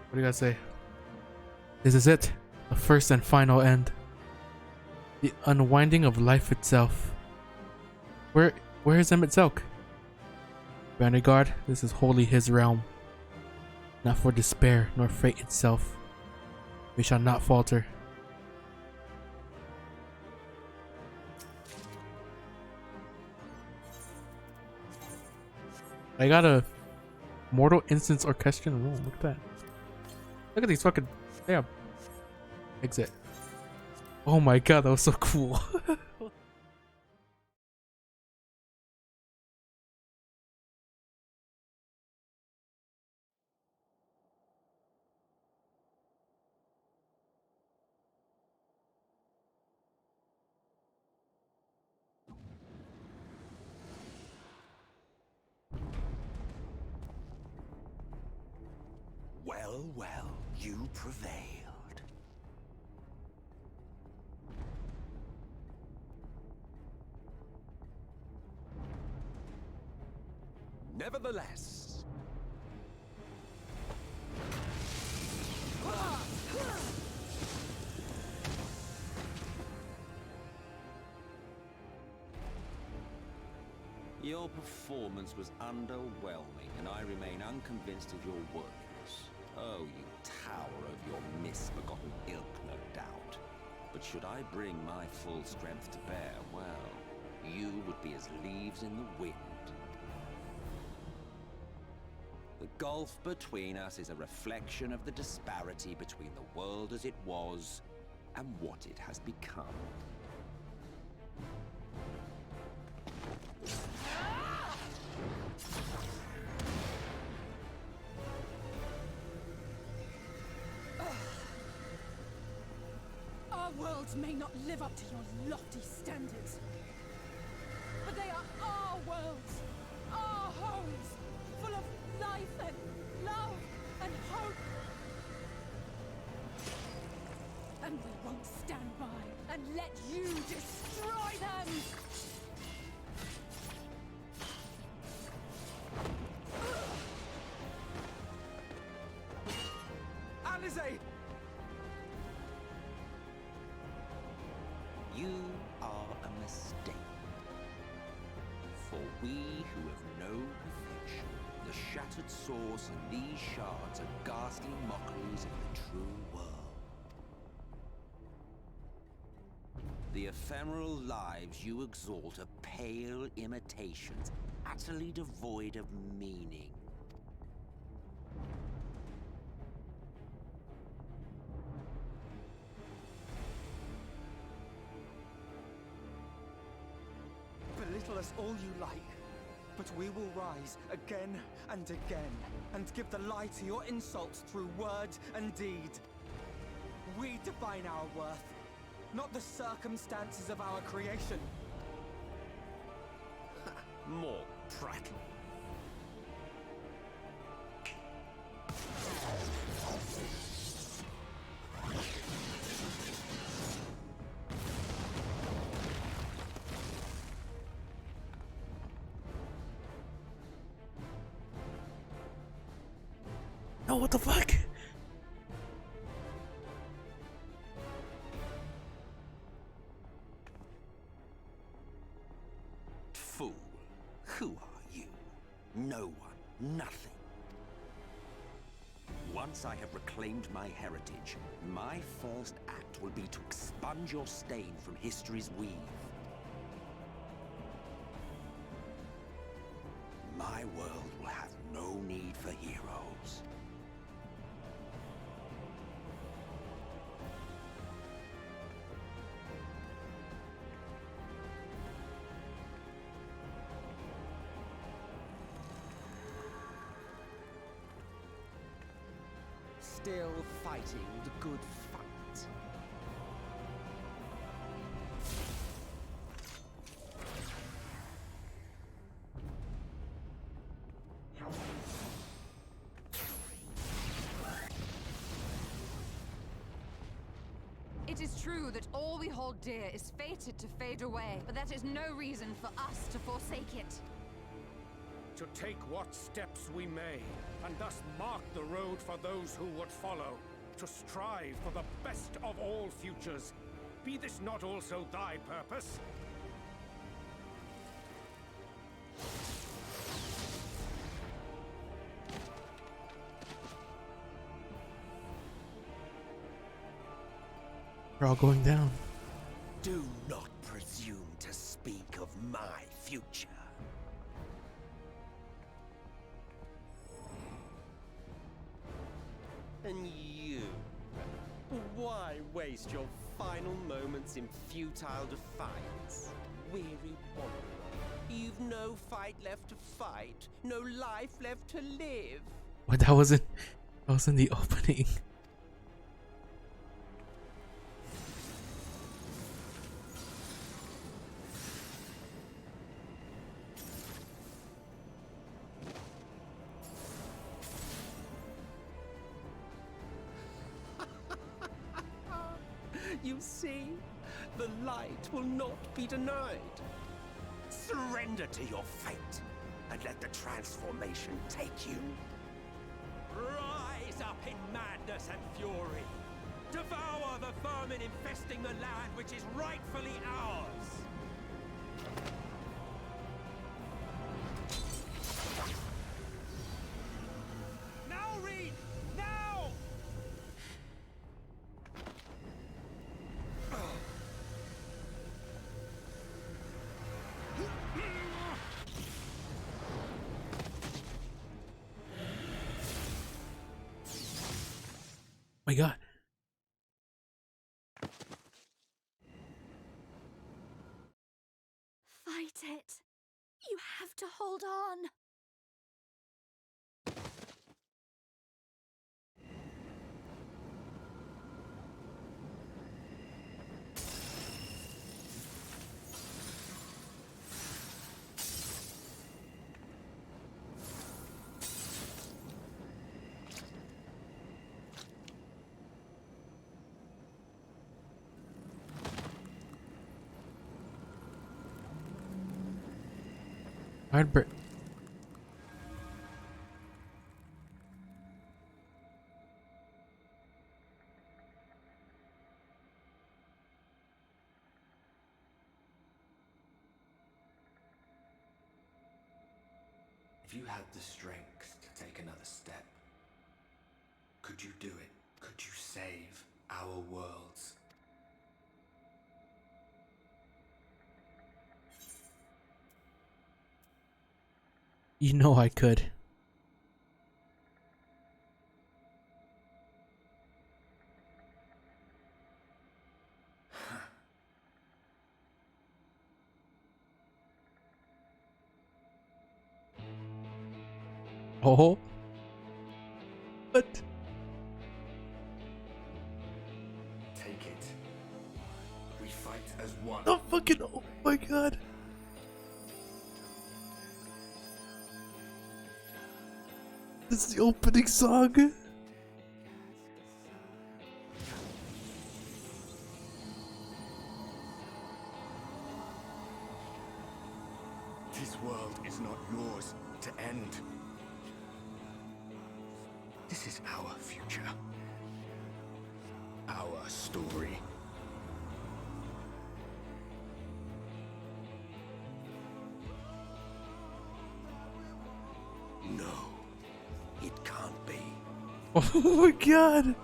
What do you guys say? This is it. The first and final end. The unwinding of life itself. Where is Emet-Selch? Vanguard, this is wholly his realm. Not for despair, nor fate itself. We shall not falter. I got a Mortal Instance Orchestrion room. Look at that. Look at these fucking... Damn. Exit. Oh my god, that was so cool. Well, well, you prevailed. Nevertheless, your performance was underwhelming, and I remain unconvinced of your worthiness. Oh, you tower of your misbegotten ilk, no doubt. But should I bring my full strength to bear, well, you would be as leaves in the wind. The gulf between us is a reflection of the disparity between the world as it was and what it has become. Our worlds may not live up to your lofty standards, but they are our worlds, our homes, full of life and love and hope. And we won't stand by and let you destroy them! Alizé! You are a mistake. For we who have no perfection, the shattered source and these shards are ghastly mockeries of the true world. The ephemeral lives you exalt are pale imitations, utterly devoid of meaning. Belittle us all you like, but we will rise again and again, and give the lie to your insults through word and deed. We define our worth, not the circumstances of our creation. More prattle. No, what the fuck? Fool. Who are you? No one. Nothing. Once I have reclaimed my heritage, my first act will be to expunge your stain from history's weave. My world will have no need for heroes. Still fighting the good fight. It is true that all we hold dear is fated to fade away, but that is no reason for us to forsake it. to take what steps we may, and thus mark the road for those who would follow, to strive for the best of all futures. Be this not also thy purpose? We're all going down. Do not presume to speak of my future. And you? Why waste your final moments in futile defiance? Weary wanderer, you've no fight left to fight, no life left to live. What? That wasn't the opening. You see, the light will not be denied. Surrender to your fate, and let the transformation take you. Rise up in madness and fury. Devour the vermin infesting the land which is rightfully ours. Now, Reed! Now! My God. Fight it. You have to hold on. Hard break. If you had the strength to take another step, could you do it? Could you save our worlds? You know I could. Oh. What? Take it. We fight as one. Oh fucking, oh my God. This is the opening song. This world is not yours to end. This is our future. Our story. No, it can't be. Oh my God.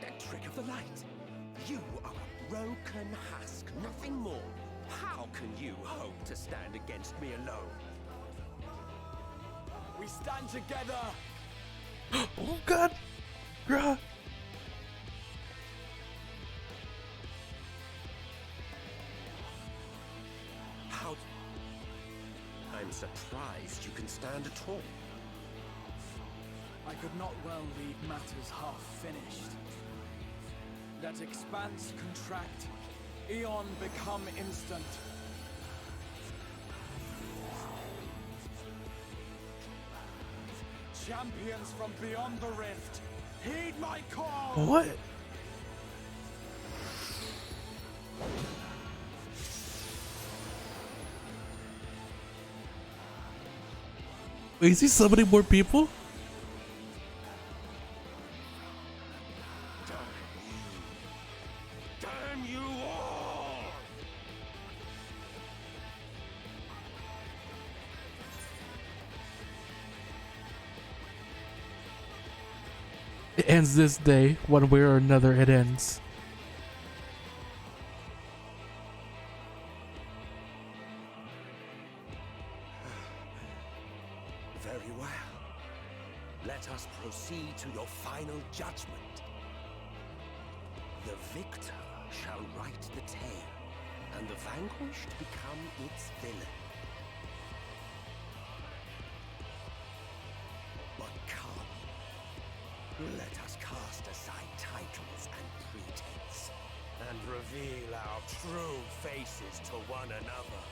That trick of the light. You are a broken husk, nothing more. How can you hope to stand against me alone? We stand together. Oh God. Bruh. How? I'm surprised you can stand at all. I could not well leave matters half finished. Let expanse contract, eon become instant. Champions from beyond the rift, heed my call! What? Wait, is he summoning more people? Damn you all! It ends this day, one way or another it ends. Very well. Let us proceed to your final judgment. The victor shall write the tale, and the vanquished become its villain. But come, let us cast aside titles and pretense, and reveal our true faces to one another.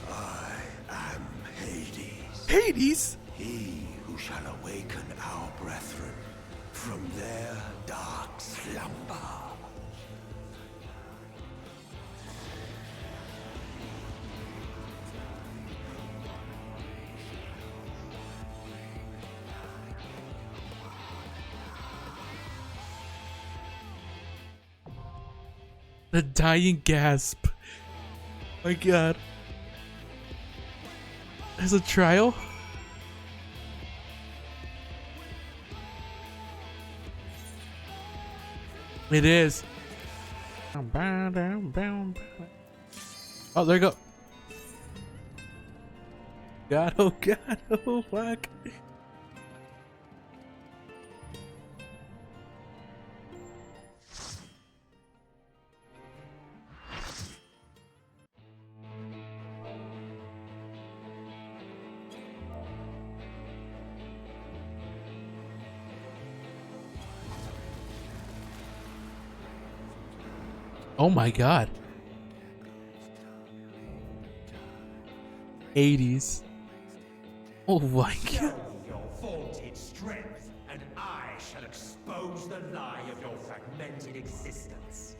I am Hades, Hades? he who shall awaken our brethren from their dark slumber. The dying gasp. My god. There's a trial? It is. Oh, there you go. God, oh god, oh fuck. Oh my god. 80s. Oh my god. Your vaunted strength, and I shall expose the lie of your fragmented existence.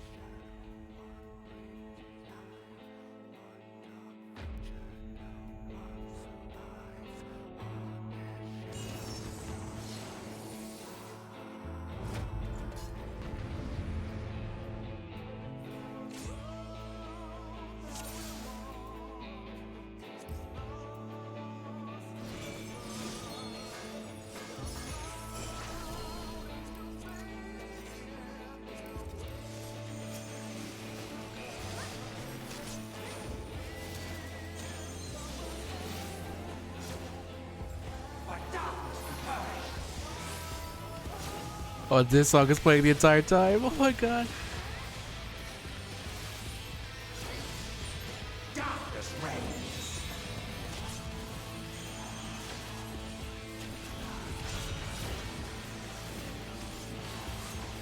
Oh, this song is playing the entire time. Oh my god. Darkness reigns.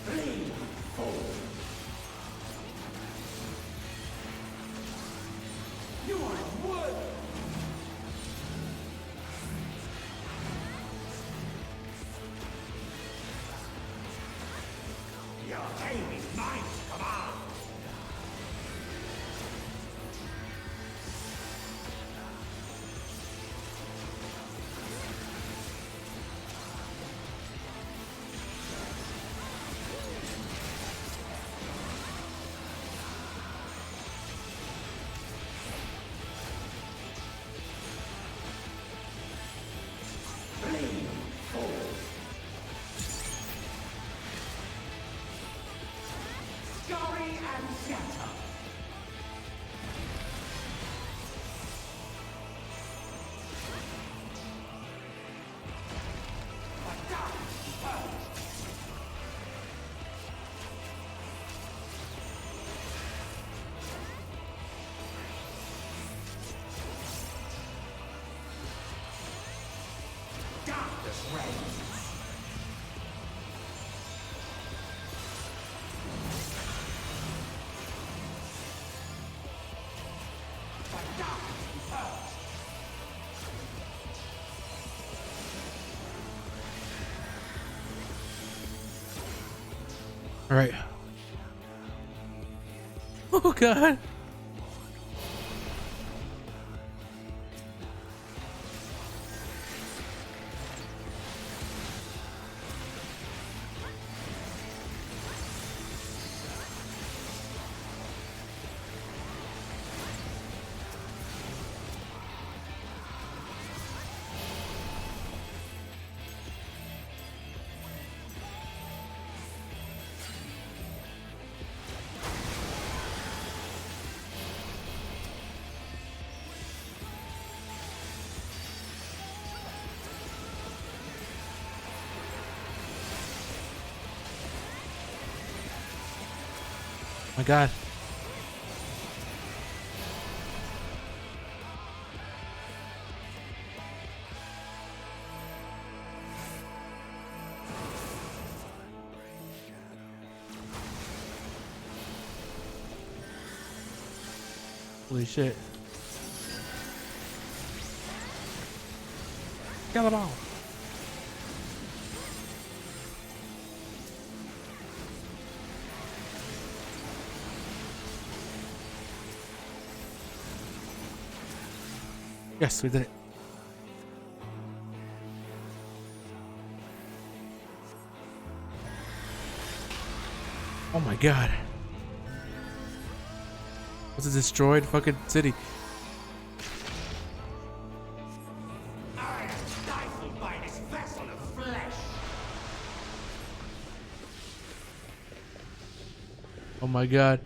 Flee, fool. You are worthy. Your aim is mine to command. Flee, fool. Scurry and scatter. Darkness reigns. Alright. Oh god. My god. Holy shit. Get the ball. Yes, we did it. Oh my god. What's a destroyed fucking city? I am stifled by this vessel of flesh. Oh my god.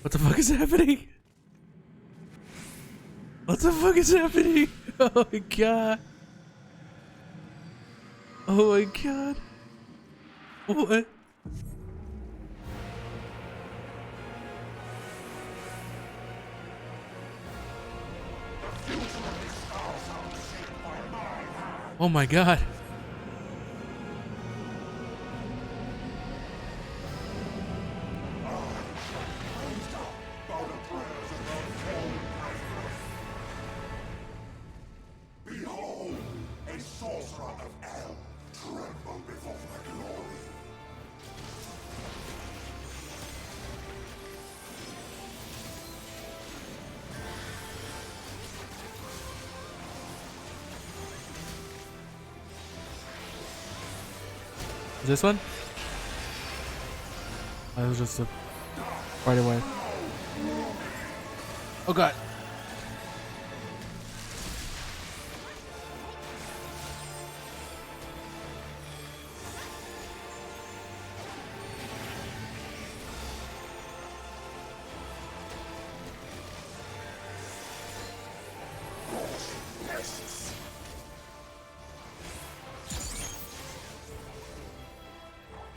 What the fuck is happening? What the fuck is happening? Oh my god. Oh my god. What? Oh my god. Behold, a sorcerer of El, tremble before my glory. Is this one? That was just a right away. Oh god.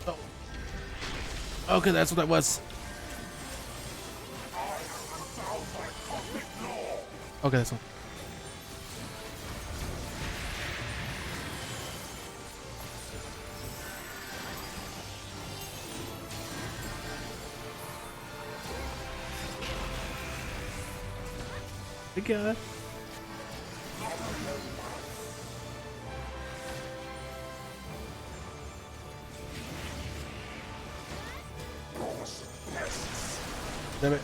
Oh. Okay, that's what that was. Okay, this one. My god. Damn it.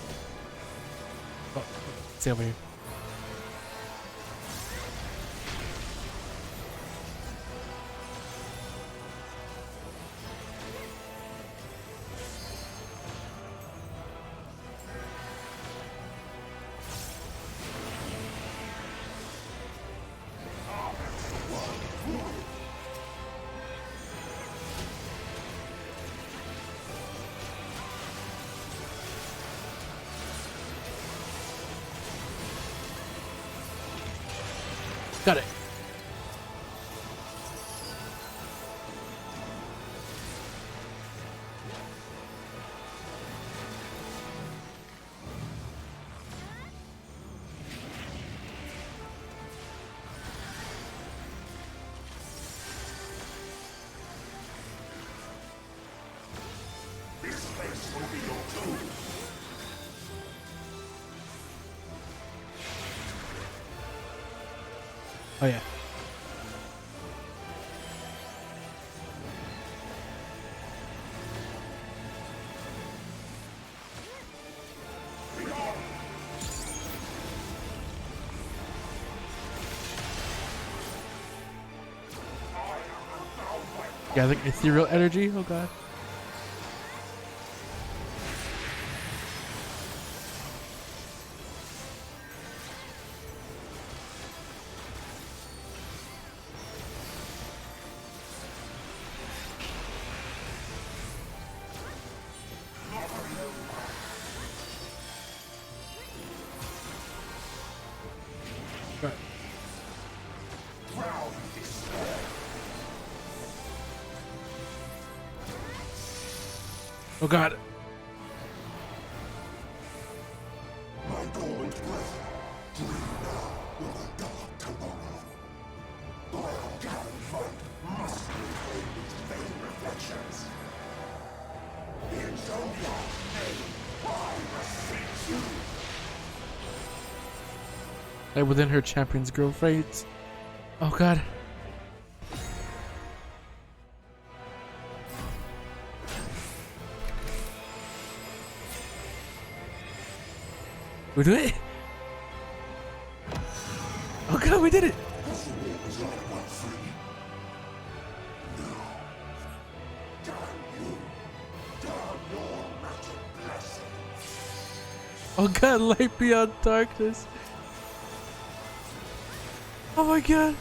Oh, stay over here. Got it. This place will be your tomb. Oh yeah. Gathering ethereal energy. Oh god. Right. Oh god. My dormant breath, dream now with a dark tomorrow. Brown cannon fight must reclaim its vain reflections. In Zodiac's name, I beseech you. Like within her champion's growth rates. Oh god. We do it. Oh god, we did it. Has the war was all but free? No. Damn you. Damn your magic blessing. Oh god, light beyond darkness. Oh my god.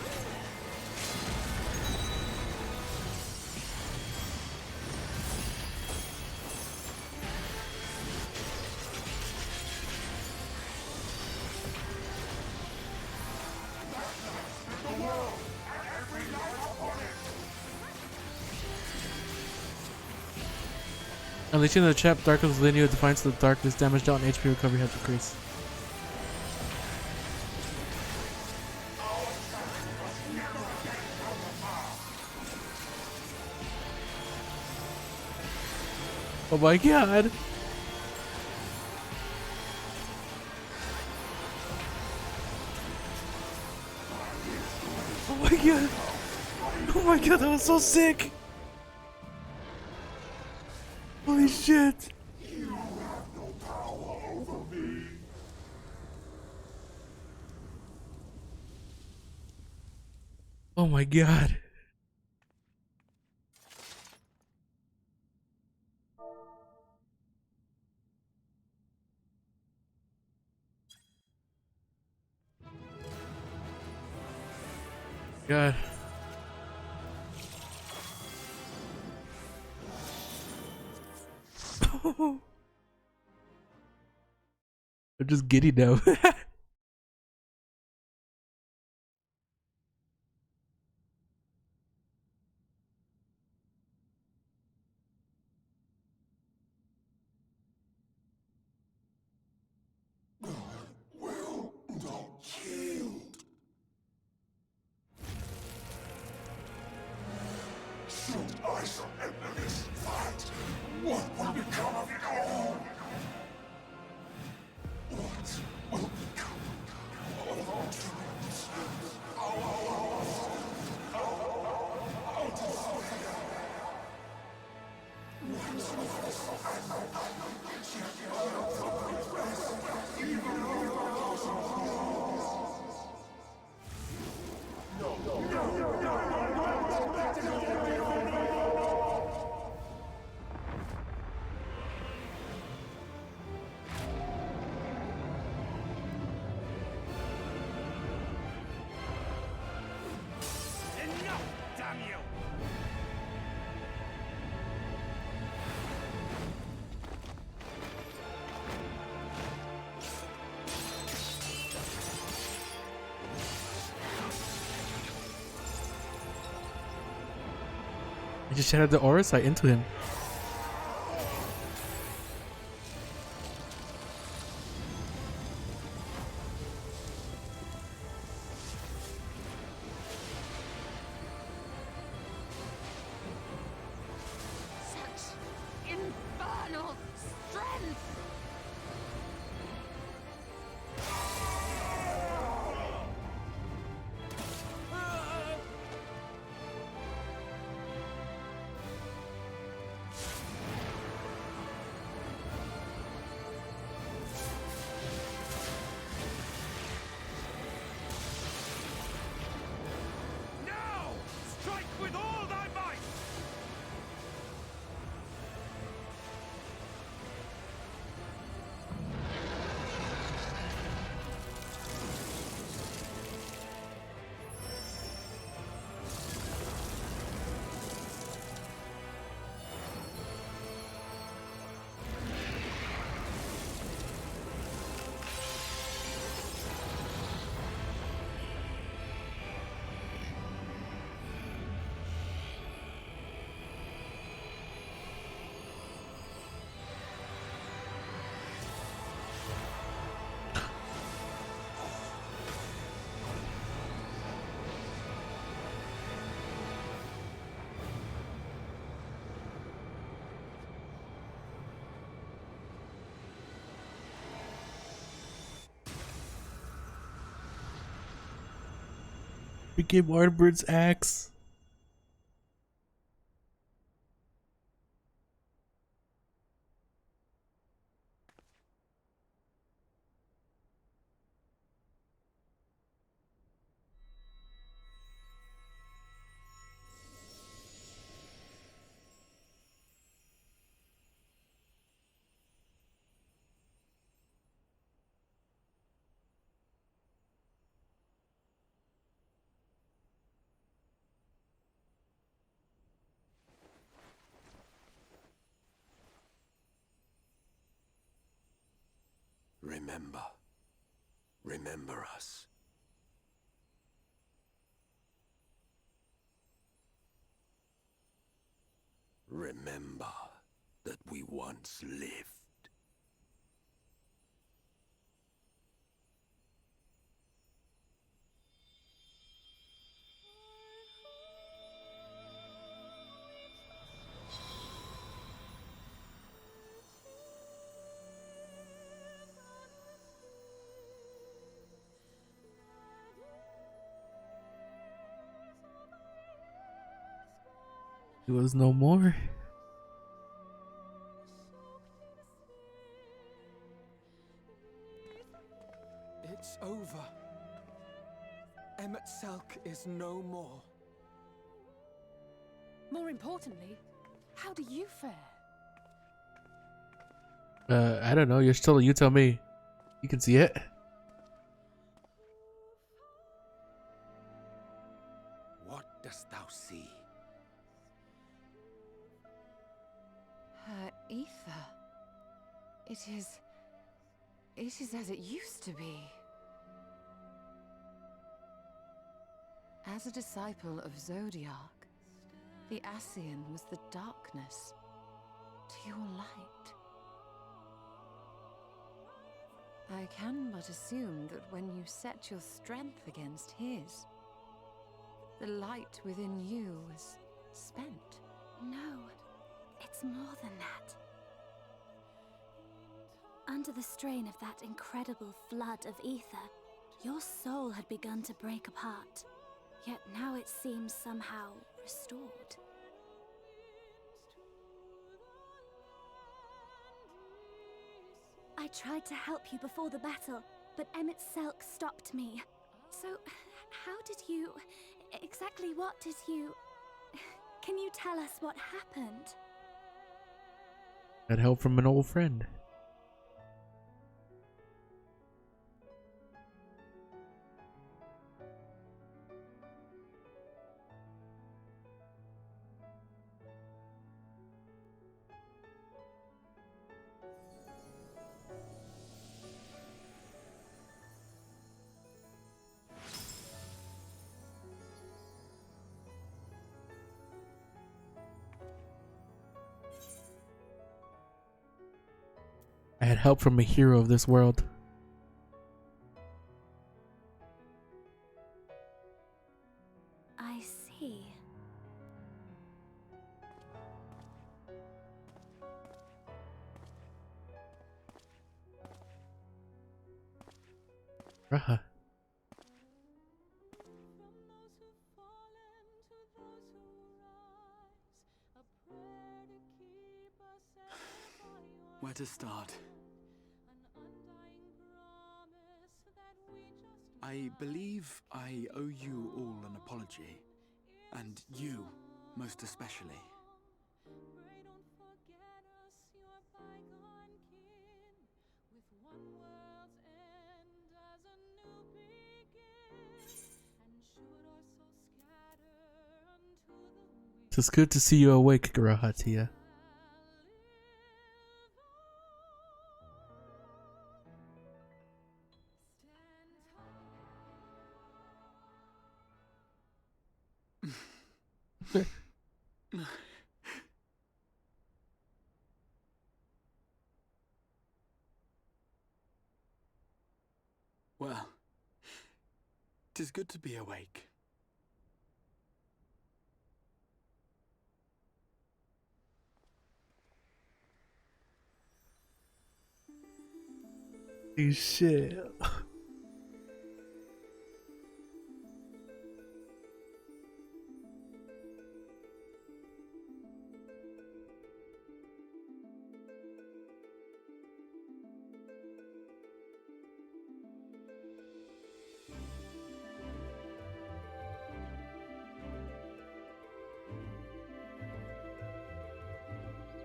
Unleashing the trap, Darkness linear defiance of the darkness, damage dealt and HP recovery has decreased. Oh my god! Oh my god! Oh my god, that was so sick! Holy shit! You have no power over me. Oh my god. God. I'm just giddy now. Will not yield. Should I surrender this fight, what will become of it all? What will become of our dreams? Enough, damn you! I just shattered the aura sight into him. Such infernal strength! Now! Strike with all thy might! became Arnbird's axe. Remember. Remember us. Remember that we once lived. He was no more. It's over. Emmett Selk is no more. More importantly, how do you fare? I don't know. You tell me. You can see it. What dost thou see? Her ether. It is as it used to be. As a disciple of Zodiac, the Ascian was the darkness to your light. I can but assume that when you set your strength against his, the light within you was spent. No, it's more than that. Under the strain of that incredible flood of ether, your soul had begun to break apart, yet now it seems somehow restored. I tried to help you before the battle, but Emmett Selk stopped me. So, how did you... exactly what did you... Can you tell us what happened? Got help from an old friend. I had help from a hero of this world. I see. Raha. Where to start? I believe I owe you all an apology. And you, most especially. It's good to see you awake, Garahatia. Well, 'tis good to be awake. Shit.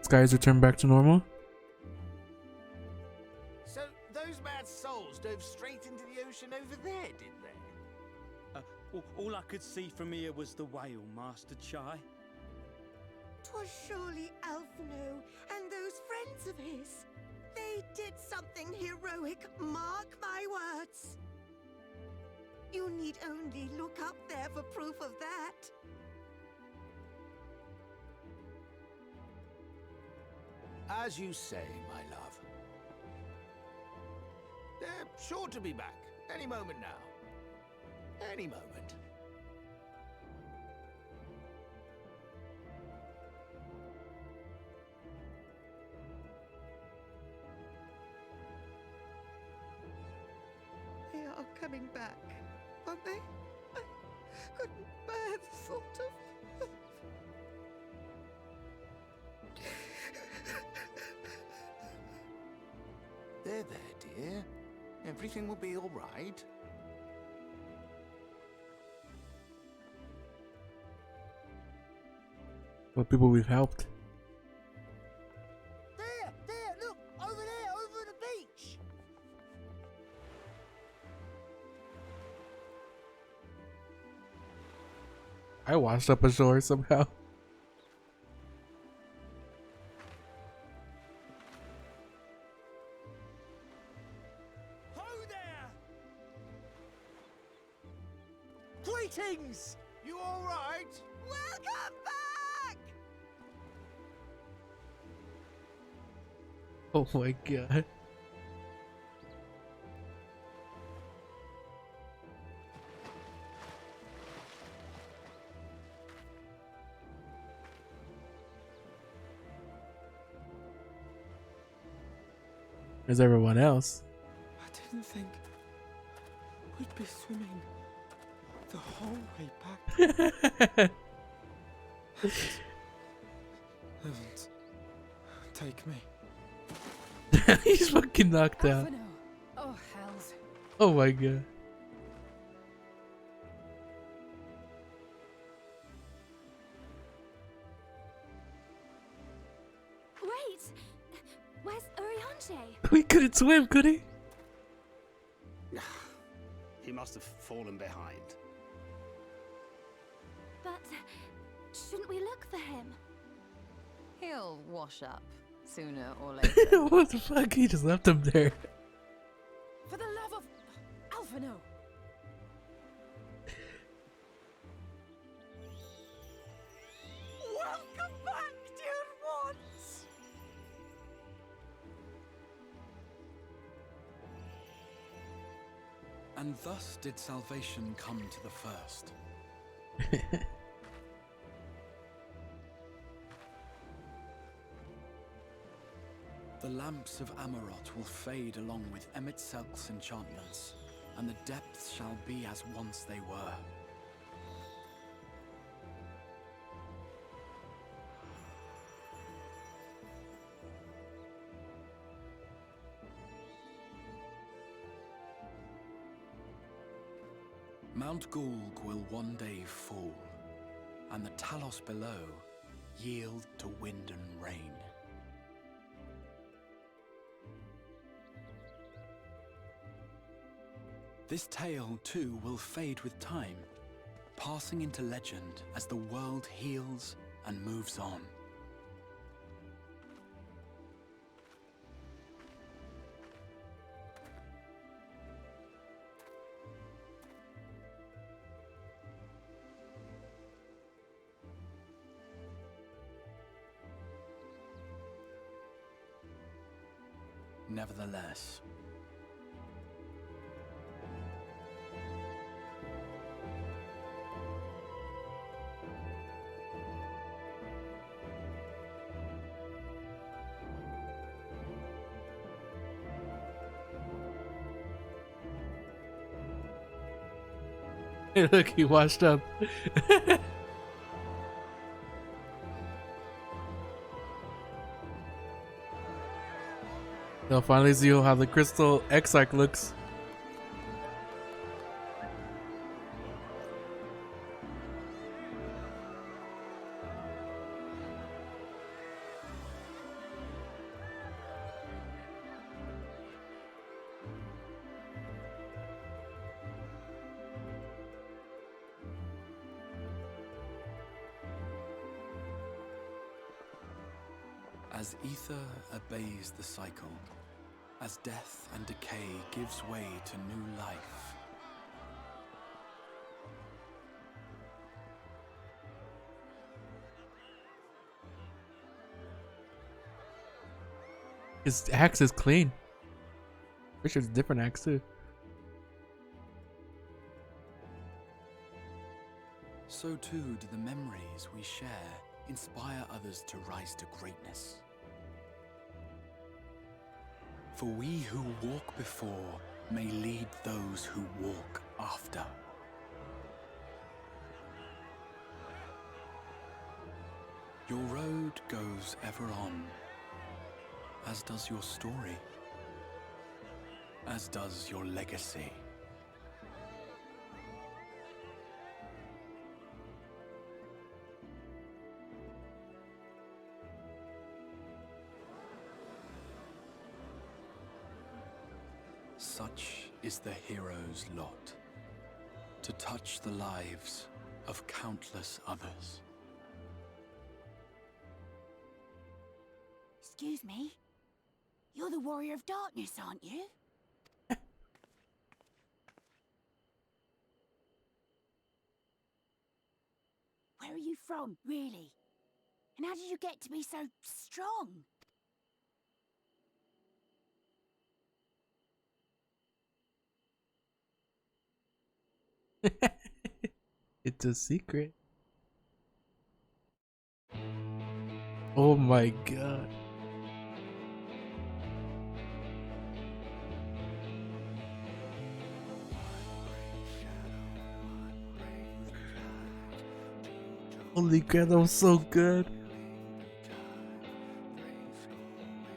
skies return back to normal. So those mad souls dove straight into the ocean over there, did they? All I could see from here was the whale, Master Chai. 'Twas surely Alphino and those friends of his. They did something heroic, mark my words. You need only look up there for proof of that. As you say, my love. They're sure to be back any moment now. Any moment. They are coming back, aren't they? I couldn't bear the thought of... They're there, dear. Everything will be all right. What people we've helped. There, look, over there, over the beach. I washed up ashore somehow. Ho there! Greetings! You all right? Welcome back! Oh my god. There's everyone else. I didn't think we'd be swimming the whole way back. Heavens, take me. He's fucking knocked out. Alphino. Oh, hells. Oh my god. Wait! Where's Urianger? He couldn't swim, could he? He must have fallen behind. But shouldn't we look for him? He'll wash up sooner or later. What the fuck? He just left him there. For the love of Alphino. Welcome back, dear ones! And thus did salvation come to the first. The lamps of Amarot will fade along with Emmett Selk's enchantments, and the depths shall be as once they were. Mount Gulg will one day fall, and the Talos below yield to wind and rain. This tale, too, will fade with time, passing into legend as the world heals and moves on. Nevertheless, look, he washed up. They'll finally see how the crystal X-Arc looks. As ether obeys the cycle, as death and decay gives way to new life, His axe is clean. Pretty sure it's a different axe too. so too do the memories we share inspire others to rise to greatness. For we who walk before may lead those who walk after. Your road goes ever on, as does your story, as does your legacy. Such is the hero's lot, to touch the lives of countless others. Excuse me? You're the Warrior of Darkness, aren't you? Where are you from, really? And how did you get to be so strong? It's a secret. Oh my god. Holy crap, that was so good.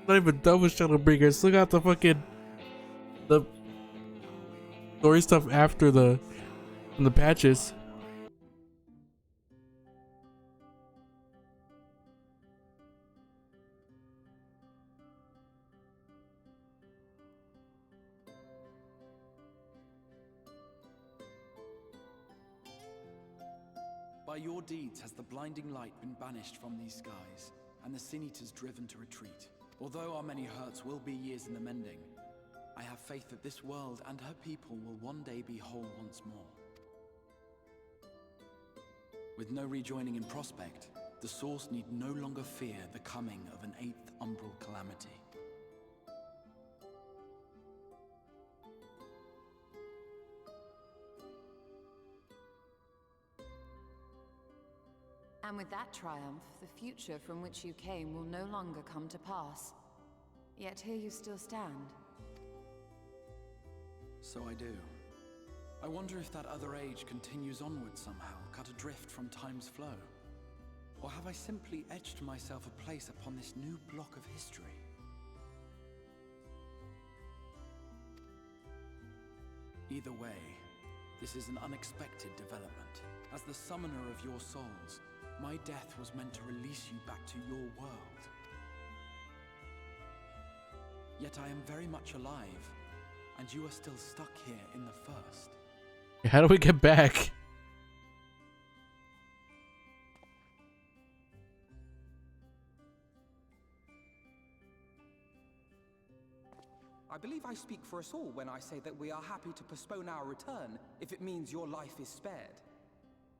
Not even done with Shadowbringers. Still got the fucking the story stuff after the patches. By your deeds has the blinding light been banished from these skies, and the Sin Eaters driven to retreat. Although our many hurts will be years in the mending, I have faith that this world and her people will one day be whole once more. With no rejoining in prospect, the Source need no longer fear the coming of an 8th umbral calamity. And with that triumph, the future from which you came will no longer come to pass. Yet here you still stand. So I do. I wonder if that other age continues onward somehow, cut adrift from time's flow. Or have I simply etched myself a place upon this new block of history? Either way, this is an unexpected development. As the summoner of your souls, my death was meant to release you back to your world. Yet I am very much alive, and you are still stuck here in the first. How do we get back? I believe I speak for us all when I say that we are happy to postpone our return if it means your life is spared.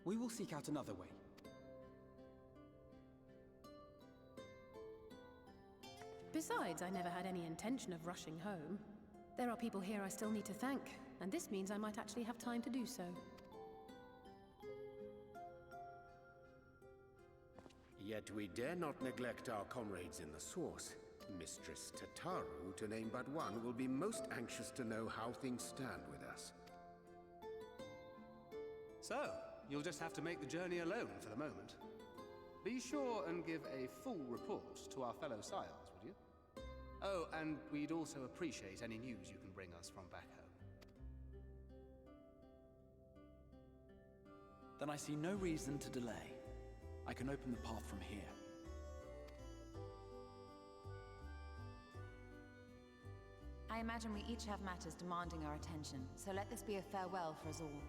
We will seek out another way. Besides, I never had any intention of rushing home. There are people here I still need to thank, and this means I might actually have time to do so. Yet we dare not neglect our comrades in the Source. Mistress Tataru, to name but one, will be most anxious to know how things stand with us. So, you'll just have to make the journey alone for the moment. Be sure and give a full report to our fellow sires, would you? Oh, and we'd also appreciate any news you can bring us from back home. Then I see no reason to delay. I can open the path from here. I imagine we each have matters demanding our attention, so let this be a farewell for us all.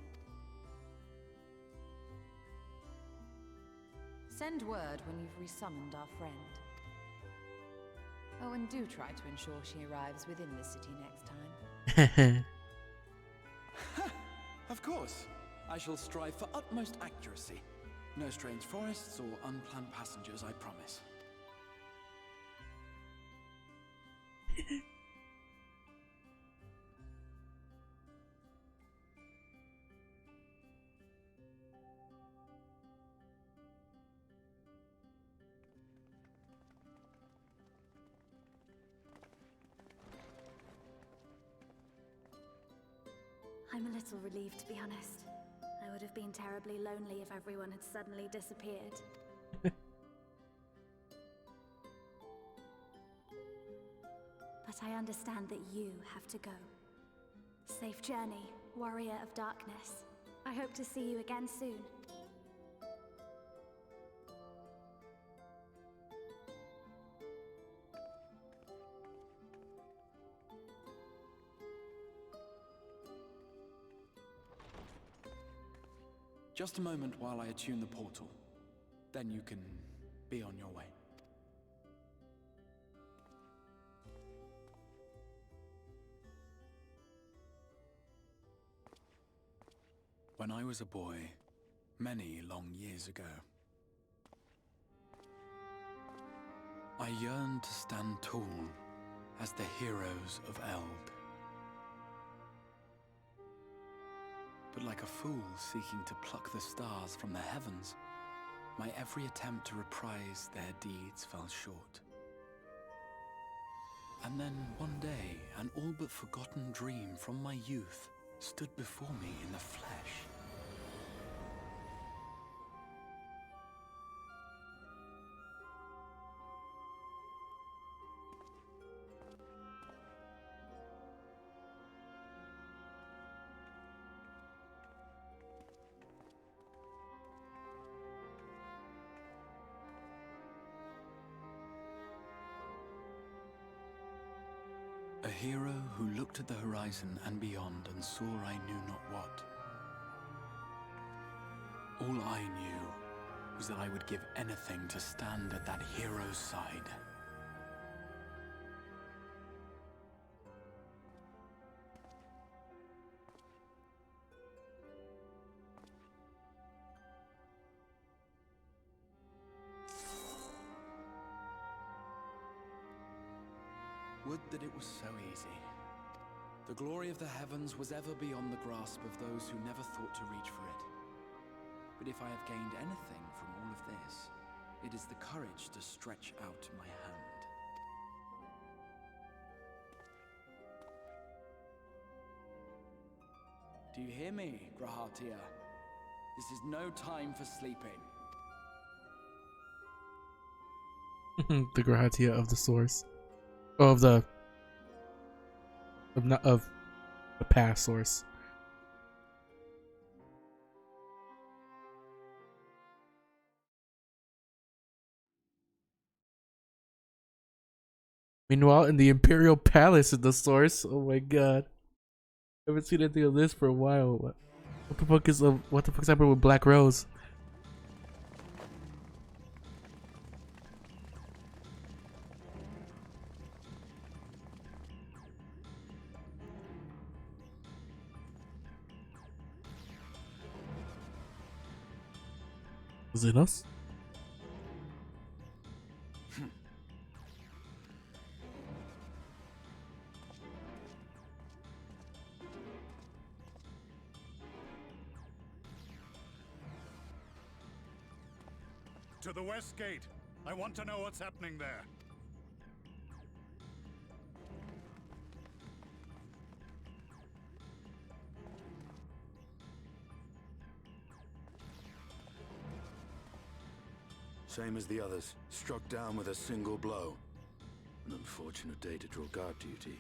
Send word when you've resummoned our friend. Oh, and do try to ensure she arrives within the city next time. Of course. I shall strive for utmost accuracy. No strange forests or unplanned passengers, I promise. I'm a little relieved, to be honest. I would have been terribly lonely if everyone had suddenly disappeared. But I understand that you have to go. Safe journey, warrior of darkness. I hope to see you again soon. Just a moment while I attune the portal. Then you can be on your way. When I was a boy, many long years ago, I yearned to stand tall as the heroes of Eld. But like a fool seeking to pluck the stars from the heavens, my every attempt to reprise their deeds fell short. And then one day, an all but forgotten dream from my youth stood before me in the flesh. A hero who looked at the horizon and beyond and saw I knew not what. All I knew was that I would give anything to stand at that hero's side. Would that it was so easy. The glory of the heavens was ever beyond the grasp of those who never thought to reach for it. But if I have gained anything from all of this, it is the courage to stretch out my hand. Do you hear me, Grahatia? This is no time for sleeping. The Grahatia of the source. Oh, of the past source. Meanwhile, in the Imperial Palace is the source. Oh my god. I haven't seen anything of this for a while. What the fuck's happening with Black Rose? Was it us? To the west gate. I want to know what's happening there. Same as the others, struck down with a single blow. An unfortunate day to draw guard duty.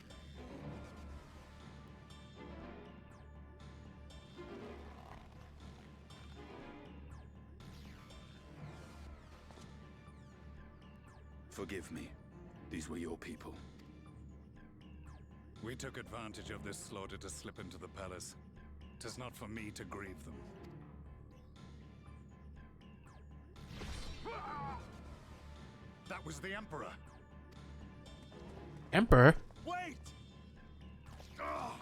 Forgive me. These were your people. We took advantage of this slaughter to slip into the palace. 'Tis not for me to grieve them. That was the Emperor! Emperor? Wait! Ugh.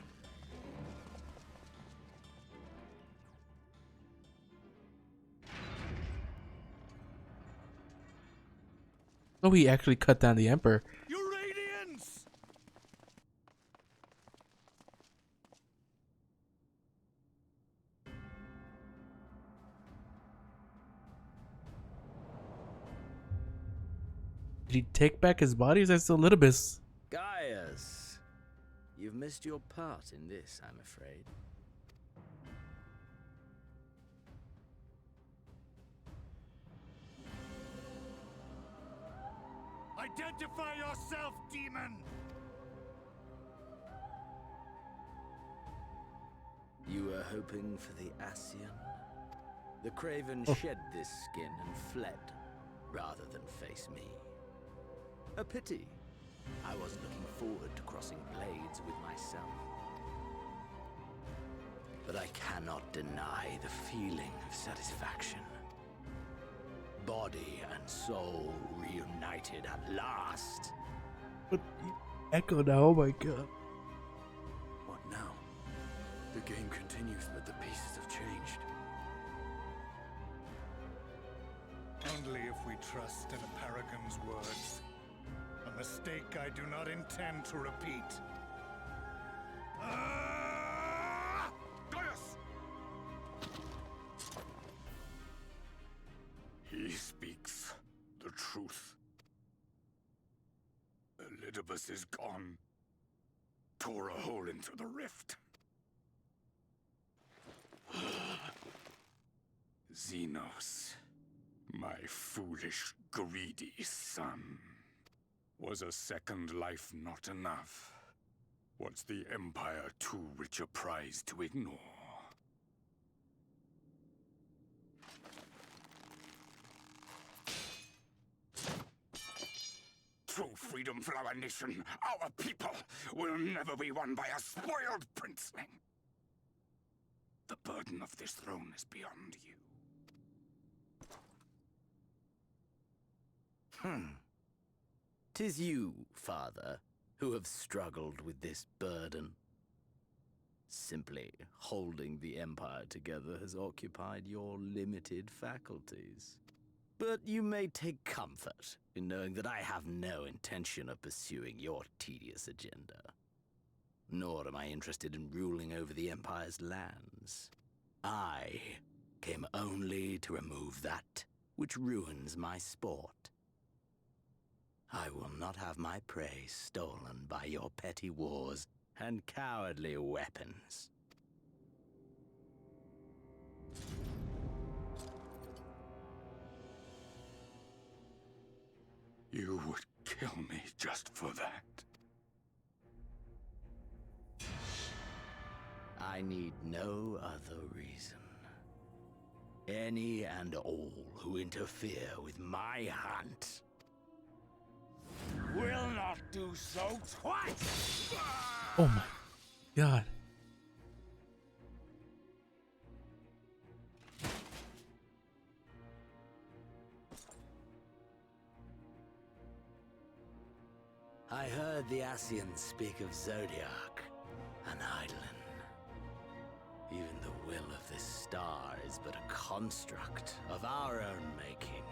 Oh, he actually cut down the Emperor. Uranians! Did he take back his body? Is that still Litibus? Gaius, you've missed your part in this, I'm afraid. Identify yourself, demon! You were hoping for the Ascian? The Craven shed this skin and fled, rather than face me. A pity. I wasn't looking forward to crossing blades with myself. But I cannot deny the feeling of satisfaction. Body and soul reunited at last. But Echo now, oh my god. What now? The game continues, but the pieces have changed. Only if we trust in a Paragon's words. A mistake I do not intend to repeat. Gaius! He speaks the truth. Elidibus is gone. Tore a hole into the rift. Xenos, my foolish, greedy son. Was a second life not enough? Was the Empire too rich a prize to ignore? True freedom for our nation, our people, will never be won by a spoiled princeling. The burden of this throne is beyond you. "'Tis you, father, who have struggled with this burden. Simply holding the Empire together has occupied your limited faculties. But you may take comfort in knowing that I have no intention of pursuing your tedious agenda. Nor am I interested in ruling over the Empire's lands. I came only to remove that which ruins my sport. I will not have my prey stolen by your petty wars and cowardly weapons." You would kill me just for that. I need no other reason. Any and all who interfere with my hunt will not do so twice! Oh my god. I heard the Ascians speak of Zodiac and Eidolon. Even the will of this star is but a construct of our own making.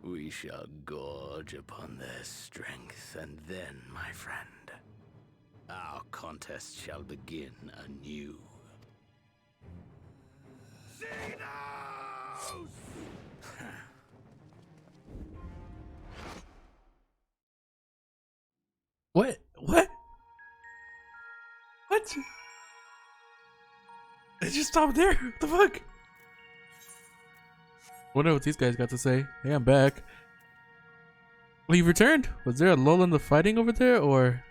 We shall gorge upon their strength, and then, my friend, our contest shall begin anew. Xenos! What? What? What? It just stopped there. What the fuck? Wonder what these guys got to say. Hey, I'm back. Well, you've returned? Was there a lull in the fighting over there, or?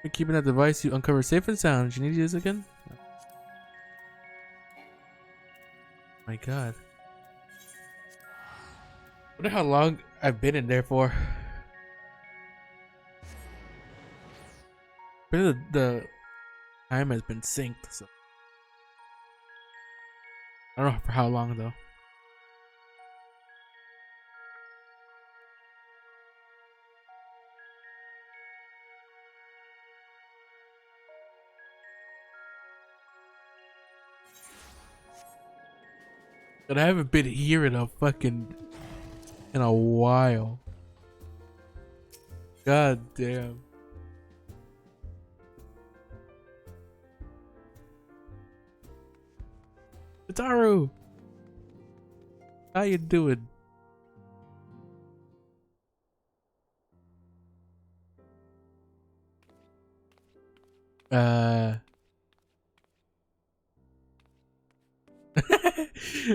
You're keeping that device you uncovered safe and sound. Did you need to use it again? No. My god. Wonder how long I've been in there for. But the time has been synced, so I don't know for how long though. And I haven't been here in a while. God damn. Itaru! How you doing?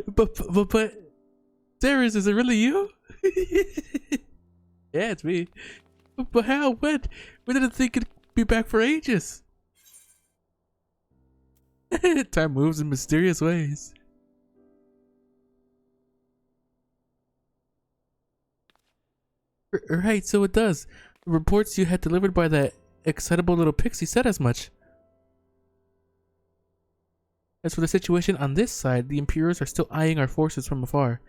but Darius, is it really you? Yeah, it's me. But how? When? We didn't think it'd be back for ages. Time moves in mysterious ways. Right, so it does. The reports you had delivered by that excitable little pixie said as much. As for the situation on this side, the Imperials are still eyeing our forces from afar.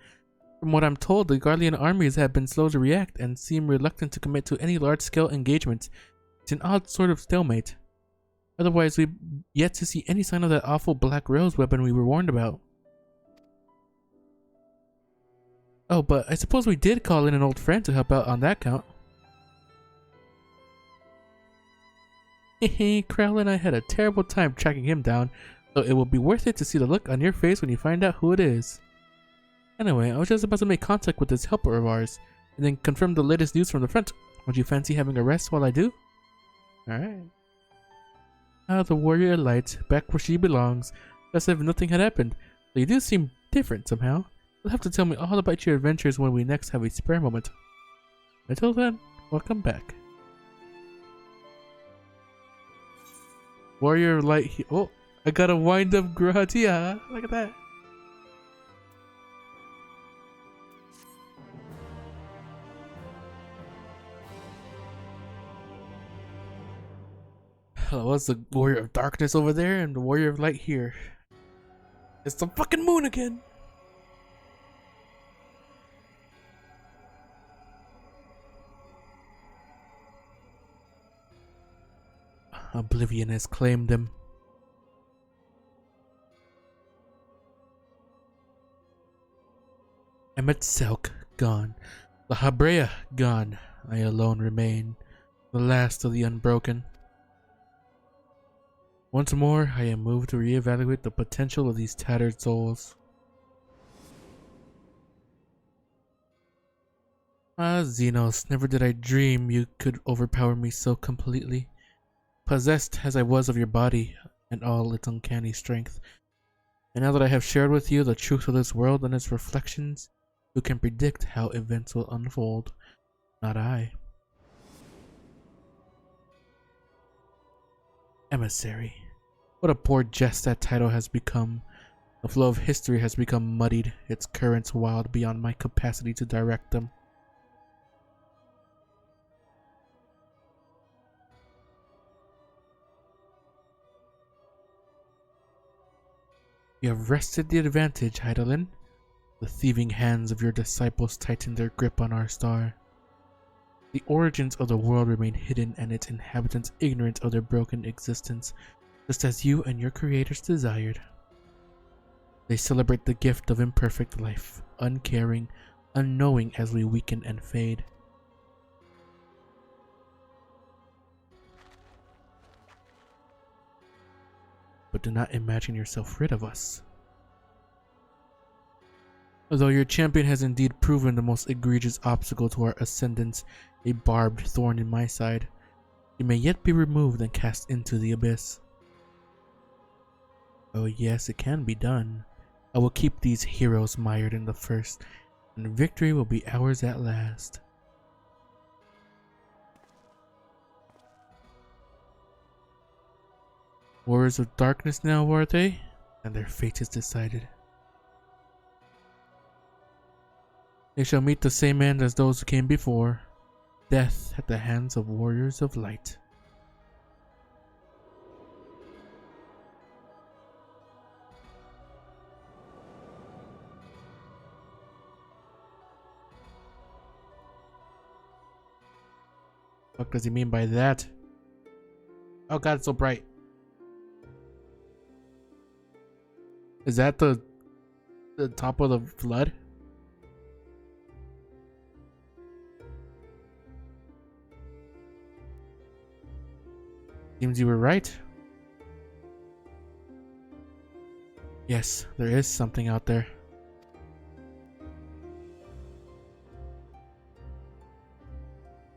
From what I'm told, the Guardian armies have been slow to react and seem reluctant to commit to any large-scale engagements. It's an odd sort of stalemate. Otherwise, we've yet to see any sign of that awful Black Rose weapon we were warned about. Oh, but I suppose we did call in an old friend to help out on that count. Hehe, Krell and I had a terrible time tracking him down, so it will be worth it to see the look on your face when you find out who it is. Anyway, I was just about to make contact with this helper of ours, and then confirm the latest news from the front. Would you fancy having a rest while I do? Alright. Ah, the warrior light, back where she belongs, as if nothing had happened. But you do seem different somehow. You'll have to tell me all about your adventures when we next have a spare moment. Until then, welcome back. Warrior light oh, I got a wind up Gratia. Look at that. Hello, what's the Warrior of Darkness over there and the Warrior of Light here? It's the fucking moon again. Oblivion has claimed him. Emet-Selch gone. La Habrea gone. I alone remain, the last of the unbroken. Once more, I am moved to reevaluate the potential of these tattered souls. Ah, Xenos, never did I dream you could overpower me so completely. Possessed as I was of your body and all its uncanny strength. And now that I have shared with you the truth of this world and its reflections, who can predict how events will unfold? Not I. Emissary. What a poor jest that title has become. The flow of history has become muddied, its currents wild beyond my capacity to direct them. You have wrested the advantage, Heidelin. The thieving hands of your disciples tighten their grip on our star. The origins of the world remain hidden and its inhabitants ignorant of their broken existence, just as you and your creators desired. They celebrate the gift of imperfect life, uncaring, unknowing as we weaken and fade. But do not imagine yourself rid of us. Although your champion has indeed proven the most egregious obstacle to our ascendance, a barbed thorn in my side, he may yet be removed and cast into the abyss. Oh yes, it can be done. I will keep these heroes mired in the first, and victory will be ours at last. Warriors of darkness now, are they? And their fate is decided. They shall meet the same end as those who came before. Death at the hands of warriors of light. What does he mean by that? Oh god, it's so bright. Is that the The top of the flood? Seems you were right. Yes, there is something out there.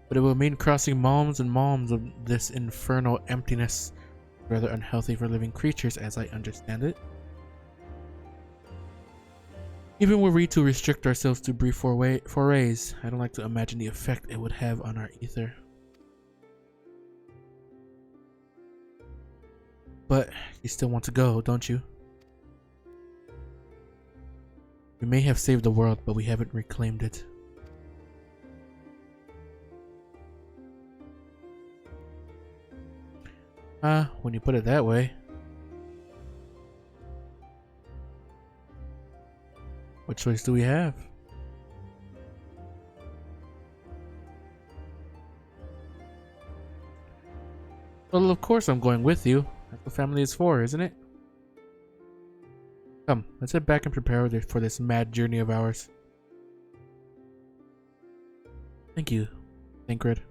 But it will mean crossing malms and malms of this infernal emptiness. Rather unhealthy for living creatures, as I understand it. Even were we to restrict ourselves to brief forays, I don't like to imagine the effect it would have on our ether. But you still want to go, don't you? We may have saved the world, but we haven't reclaimed it. When you put it that way. What choice do we have? Well, of course I'm going with you. That's what family is for, isn't it? Come, let's head back and prepare for this mad journey of ours. Thank you, Thancred.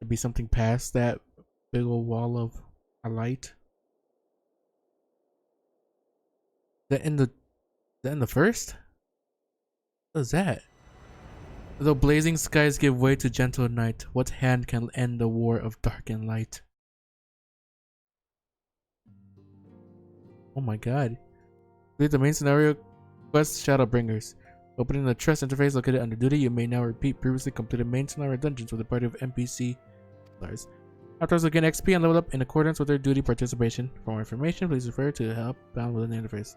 Be something past that big old wall of a light. That in the first? What is that? Though blazing skies give way to gentle night, what hand can end the war of dark and light? Oh my god. Complete the main scenario quest Shadowbringers. Opening the Trust interface located under duty, you may now repeat previously completed main scenario dungeons with a party of NPC stars. Afterwards, will gain XP and level up in accordance with their duty participation. For more information, please refer to the help found within the interface.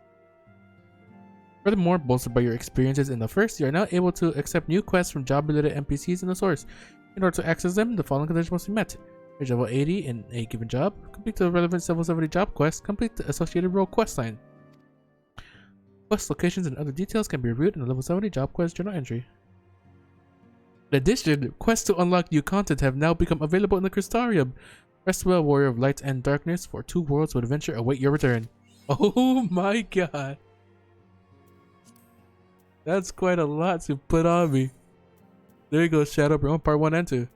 Furthermore, bolstered by your experiences in the first, you are now able to accept new quests from job-related NPCs in the source. In order to access them, the following conditions must be met. Reach level 80 in a given job, complete the relevant level 70 job quest, complete the associated role quest line. Quest locations and other details can be reviewed in the level 70 job quest journal entry. In addition, quests to unlock new content have now become available in the Crystarium. Rest well, Warrior of Light and Darkness, for 2 worlds of adventure await your return. Oh my god. That's quite a lot to put on me. There you go, Shadowbringers part 1 and 2.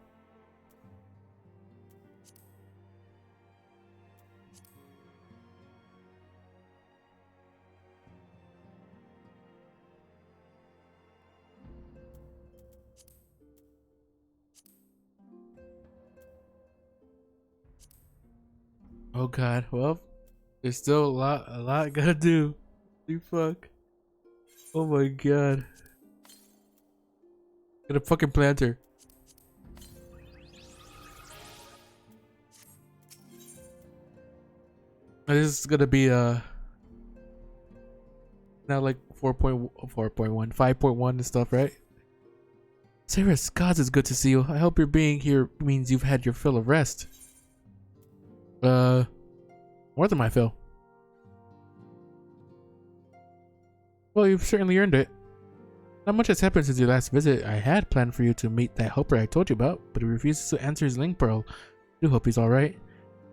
Oh god, well, there's still a lot gotta do. You fuck. Oh my god. Get a fucking planter. This is gonna be now like 4.1, 5.1 and stuff, right? Sarah's gods, it's good to see you. I hope your being here means you've had your fill of rest. More than my fill. Well, you've certainly earned it. Not much has happened since your last visit. I had planned for you to meet that helper I told you about, but he refuses to answer his link pearl. I do hope he's alright.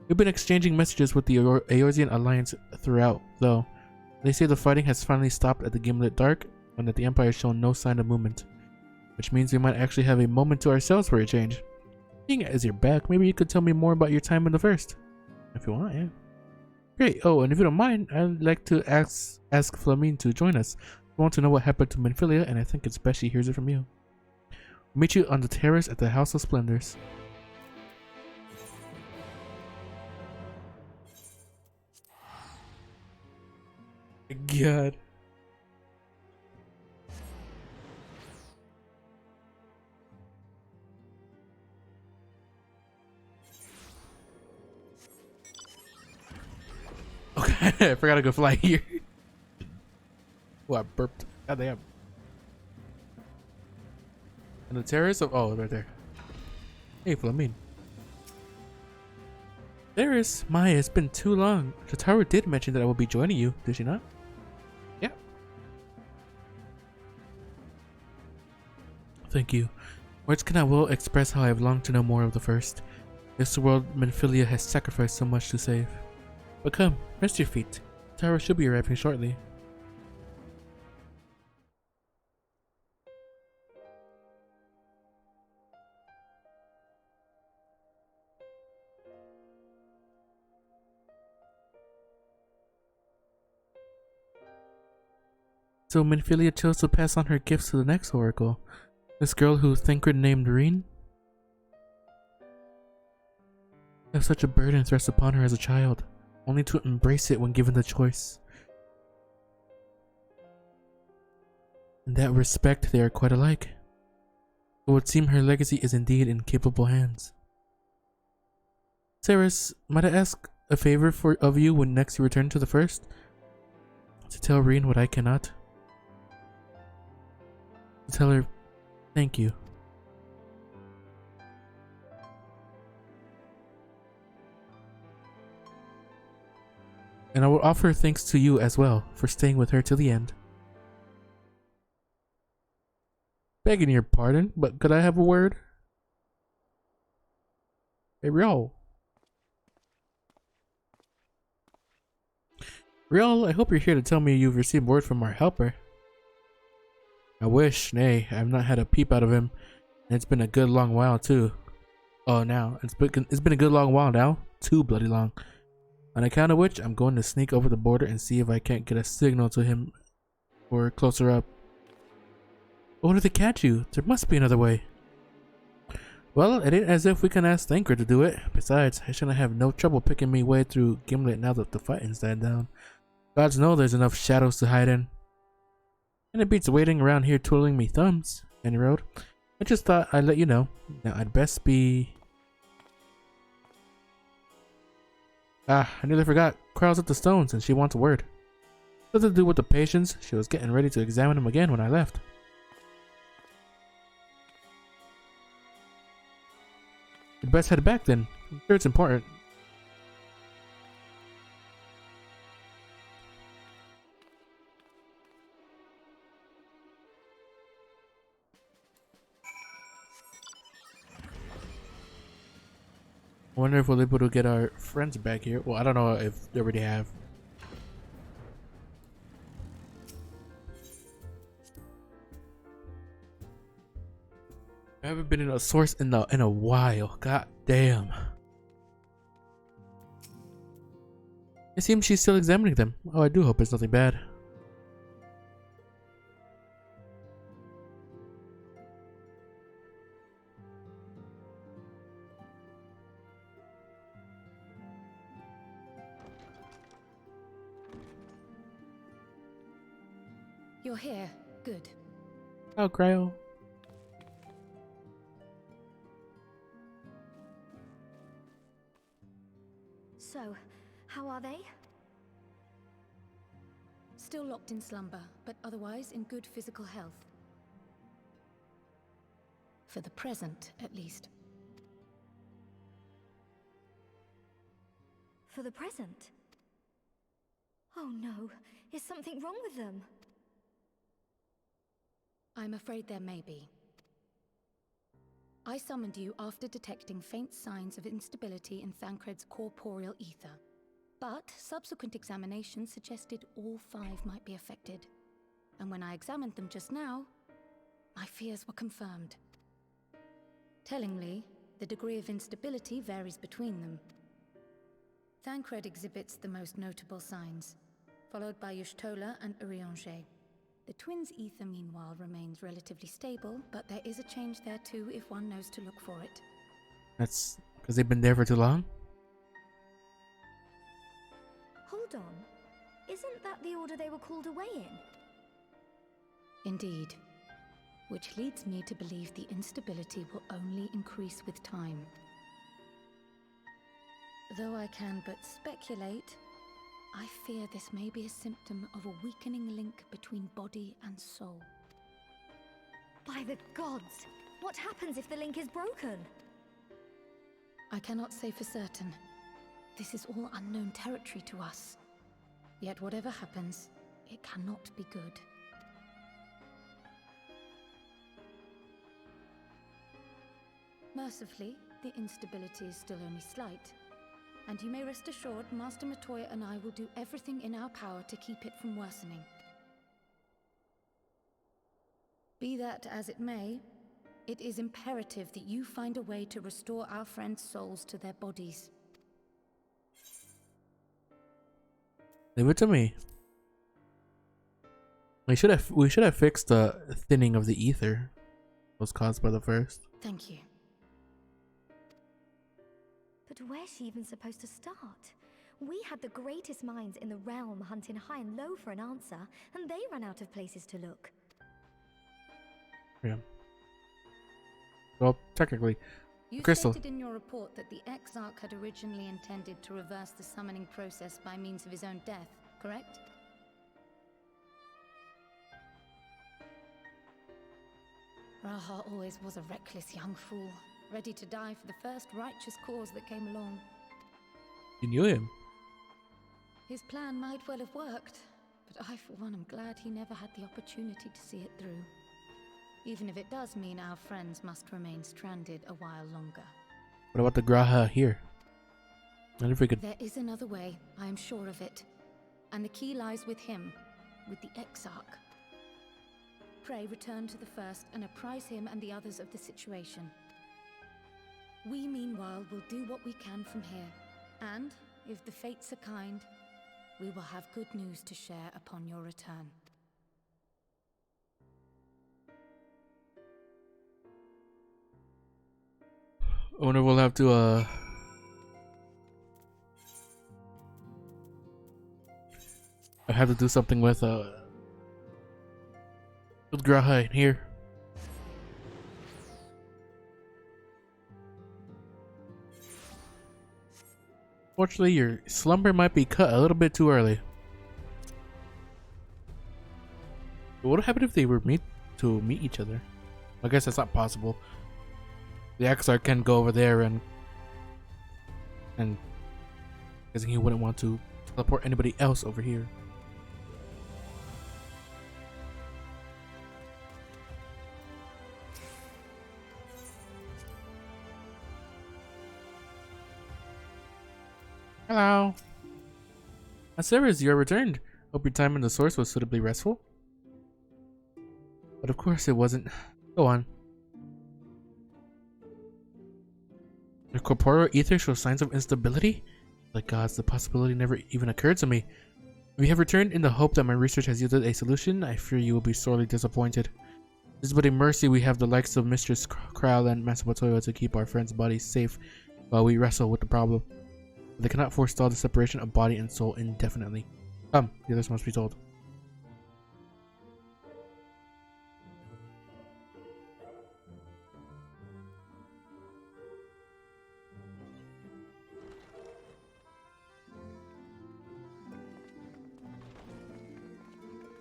We've been exchanging messages with the Eorzean Alliance throughout, though. They say the fighting has finally stopped at the Gimlet Dark, and that the Empire has shown no sign of movement. Which means we might actually have a moment to ourselves for a change. Being as you're back, maybe you could tell me more about your time in the first. If you want, yeah. Great. Oh, and if you don't mind, I'd like to ask Flamine to join us. We want to know what happened to Minfilia, and I think it's best she hears it from you. We'll meet you on the terrace at the House of Splendors. God. Okay, I forgot to go fly here. Oh, I burped. God damn. And the terrace of right there. Hey, Flamine. Terrace, Maya, it's been too long. Jotaro did mention that I will be joining you, did she not? Yeah. thank you. Words cannot well express how I have longed to know more of the first. This world Menphilia has sacrificed so much to save. But come, rest your feet. Tara should be arriving shortly. So Menphilia chose to pass on her gifts to the next oracle. This girl who Thancred named Reen? Have such a burden thrust upon her as a child, only to embrace it when given the choice. In that respect, they are quite alike. It would seem her legacy is indeed in capable hands. Ceres, might I ask a favor of you when next you return to the First? To tell Reen what I cannot? To tell her, thank you. And I will offer thanks to you as well for staying with her till the end. Begging your pardon, but could I have a word? Hey, Riol. Riol, I hope you're here to tell me you've received word from our helper. I wish, nay, I have not had a peep out of him, and it's been a good long while too. Oh, now, it's been a good long while now, too bloody long. On account of which, I'm going to sneak over the border and see if I can't get a signal to him or closer up. But what if they catch you? There must be another way. Well, it ain't as if we can ask Thancred to do it. Besides, I shouldn't have no trouble picking me way through Gimlet now that the fighting's died down. Gods know there's enough shadows to hide in. And it beats waiting around here twiddling me thumbs, any road. I just thought I'd let you know. Now, I'd best be... I nearly forgot. Crow's at the stones and she wants a word. Nothing to do with the patients. She was getting ready to examine him again when I left. You'd best head back then. I'm sure it's important. I wonder if we'll be able to get our friends back here. Well, I don't know if they already have. I haven't been in a source in a while. God damn. It seems she's still examining them. Oh, I do hope it's nothing bad. You're here. Good. Oh, Cryo. So, how are they? Still locked in slumber, but otherwise in good physical health. For the present, at least. For the present? Oh no, is something wrong with them? I'm afraid there may be. I summoned you after detecting faint signs of instability in Thancred's corporeal ether. But subsequent examination suggested all 5 might be affected. And when I examined them just now, my fears were confirmed. Tellingly, the degree of instability varies between them. Thancred exhibits the most notable signs, followed by Y'shtola and Urianger. The twins' ether, meanwhile, remains relatively stable, but there is a change there too if one knows to look for it. That's because they've been there for too long? Hold on. Isn't that the order they were called away in? Indeed. Which leads me to believe the instability will only increase with time. Though I can but speculate, I fear this may be a symptom of a weakening link between body and soul. By the gods! What happens if the link is broken? I cannot say for certain. This is all unknown territory to us. Yet whatever happens, it cannot be good. Mercifully, the instability is still only slight. And you may rest assured Master Matoya and I will do everything in our power to keep it from worsening. Be that as it may, it is imperative that you find a way to restore our friends' souls to their bodies. Leave it to me. We should have fixed the thinning of the ether was caused by the first. Thank you. But where's she even supposed to start? We had the greatest minds in the realm hunting high and low for an answer, and they ran out of places to look. Yeah. Well, technically, You Crystal. stated in your report that the Exarch had originally intended to reverse the summoning process by means of his own death, correct? Raha always was a reckless young fool, ready to die for the first righteous cause that came along. You knew him. His plan might well have worked, but I, for one, am glad he never had the opportunity to see it through. Even if it does mean our friends must remain stranded a while longer. What about the Graha here? I wonder if we could. There is another way, I am sure of it. And the key lies with him, with the Exarch. Pray return to the first and apprise him and the others of the situation. We, meanwhile, will do what we can from here. And, if the fates are kind, we will have good news to share upon your return. I wonder if we'll have to I have to do something with Graha in here. Fortunately, your slumber might be cut a little bit too early. What would happen if they were meet each other? I guess that's not possible. The Exarch can go over there and because he wouldn't want to teleport anybody else over here. Hello. Aceres, you are returned. Hope your time in the source was suitably restful. But of course it wasn't. Go on. Your corporeal ether shows signs of instability? Like gods, the possibility never even occurred to me. We have returned in the hope that my research has yielded a solution. I fear you will be sorely disappointed. It is but a mercy we have the likes of Mistress Kral and Master Matoya to keep our friends' bodies safe while we wrestle with the problem. They cannot forestall the separation of body and soul indefinitely. Come, the others must be told.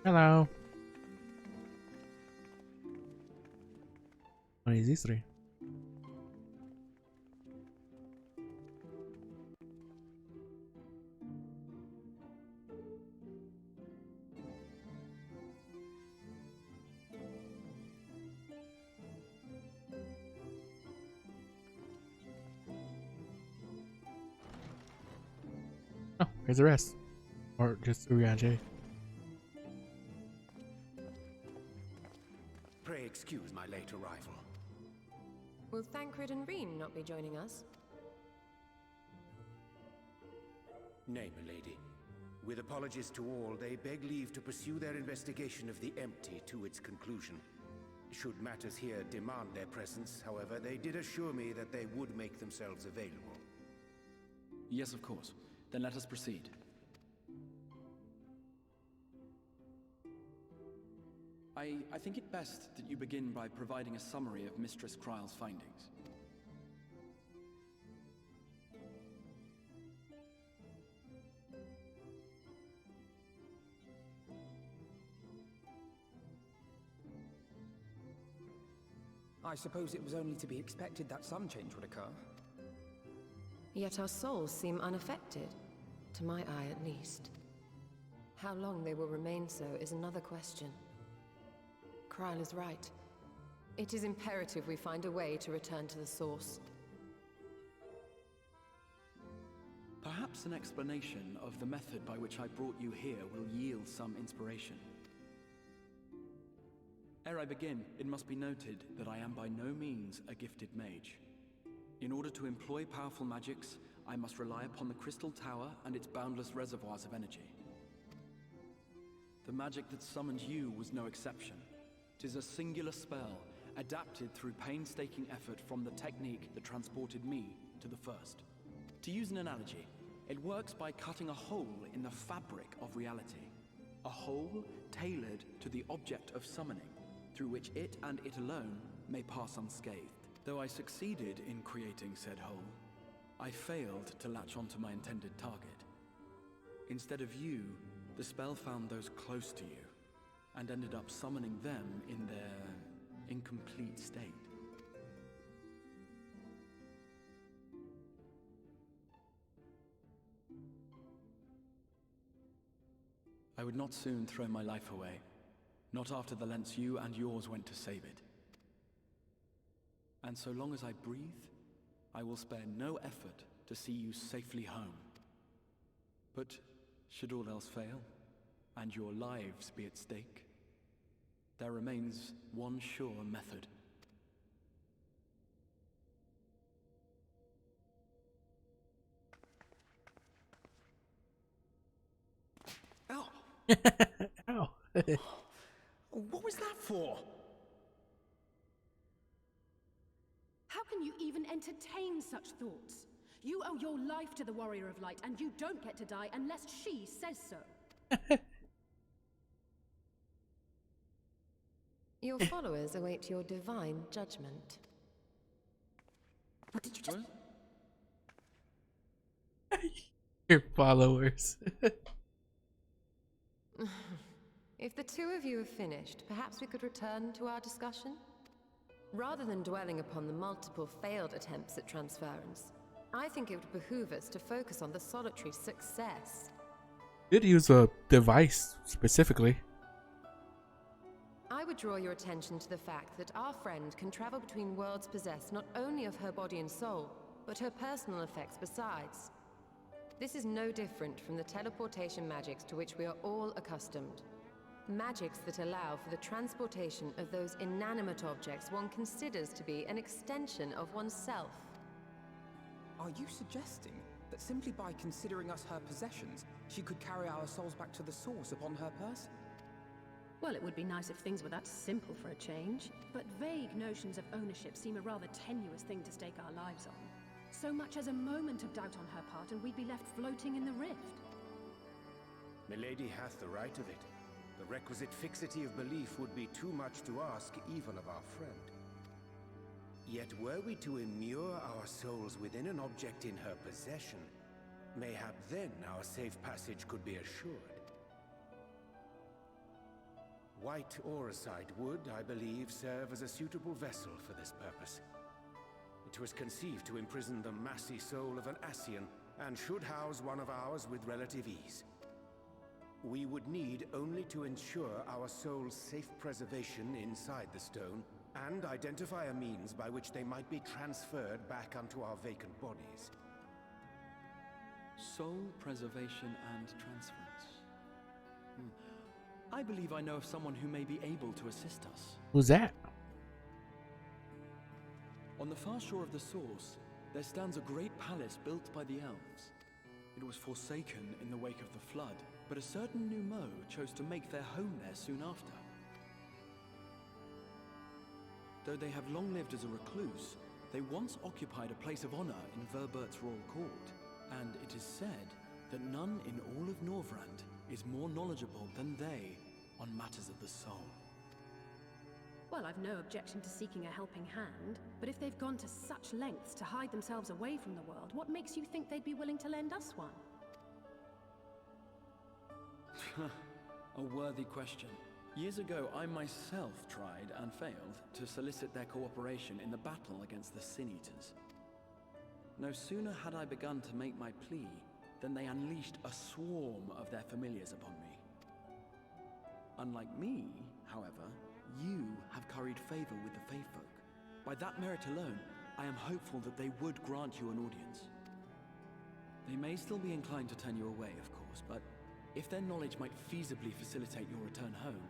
Hello. What is these three? Oh, here's the rest. Or just Urianger. Pray excuse my late arrival. Will Thancred and Reen not be joining us? Nay, my lady. With apologies to all, they beg leave to pursue their investigation of the empty to its conclusion. Should matters here demand their presence, however, they did assure me that they would make themselves available. Yes, of course. Then let us proceed. I think it best that you begin by providing a summary of Mistress Kryl's findings. I suppose it was only to be expected that some change would occur. Yet our souls seem unaffected, to my eye at least. How long they will remain so is another question. Kryl is right. It is imperative we find a way to return to the source. Perhaps an explanation of the method by which I brought you here will yield some inspiration. Ere I begin, it must be noted that I am by no means a gifted mage. In order to employ powerful magics, I must rely upon the Crystal Tower and its boundless reservoirs of energy. The magic that summoned you was no exception. 'Tis a singular spell, adapted through painstaking effort from the technique that transported me to the first. To use an analogy, it works by cutting a hole in the fabric of reality. A hole tailored to the object of summoning, through which it and it alone may pass unscathed. Though I succeeded in creating said hole, I failed to latch onto my intended target. Instead of you, the spell found those close to you, and ended up summoning them in their incomplete state. I would not soon throw my life away, not after the lengths you and yours went to save it. And so long as I breathe, I will spare no effort to see you safely home. But should all else fail, and your lives be at stake, there remains one sure method. Ow! Ow. What was that for? How can you even entertain such thoughts? You owe your life to the Warrior of Light, and you don't get to die unless she says so. Your followers await your divine judgment. What did you just... Your followers. If the two of you have finished, perhaps we could return to our discussion? Rather than dwelling upon the multiple failed attempts at transference, I think it would behoove us to focus on the solitary success. Did use a device specifically. I would draw your attention to the fact that our friend can travel between worlds possessed not only of her body and soul, but her personal effects besides. This is no different from the teleportation magics to which we are all accustomed. Magics that allow for the transportation of those inanimate objects one considers to be an extension of oneself. Are you suggesting that simply by considering us her possessions, she could carry our souls back to the source upon her person? Well, it would be nice if things were that simple for a change. But vague notions of ownership seem a rather tenuous thing to stake our lives on. So much as a moment of doubt on her part and we'd be left floating in the rift. Milady hath the right of it. The requisite fixity of belief would be too much to ask even of our friend. Yet were we to immure our souls within an object in her possession, mayhap then our safe passage could be assured. White Auracite would, I believe, serve as a suitable vessel for this purpose. It was conceived to imprison the massy soul of an Ascian, and should house one of ours with relative ease. We would need only to ensure our soul's safe preservation inside the stone, and identify a means by which they might be transferred back unto our vacant bodies. Soul preservation and transference. I believe I know of someone who may be able to assist us. Who's that? On the far shore of the source, there stands a great palace built by the elves. It was forsaken in the wake of the flood, but a certain Numo chose to make their home there soon after. Though they have long lived as a recluse, they once occupied a place of honor in Verbert's royal court, and it is said that none in all of Norvrand is more knowledgeable than they on matters of the soul. Well, I've no objection to seeking a helping hand, but if they've gone to such lengths to hide themselves away from the world, what makes you think they'd be willing to lend us one? A worthy question. Years ago, I myself tried and failed to solicit their cooperation in the battle against the Sin Eaters. No sooner had I begun to make my plea than they unleashed a swarm of their familiars upon me. Unlike me, however, you have curried favor with the Fae folk. By that merit alone, I am hopeful that they would grant you an audience. They may still be inclined to turn you away, of course, but if their knowledge might feasibly facilitate your return home,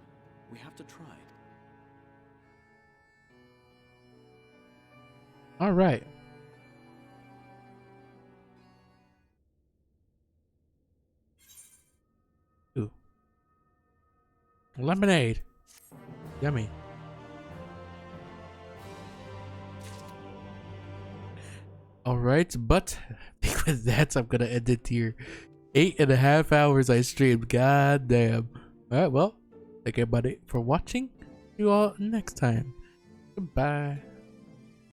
we have to try. All right. Ooh. Lemonade. Yummy. All right, but I think with that, I'm gonna end it here. 8.5 hours I streamed. God damn. All right, well, thank everybody for watching. See you all next time. Goodbye.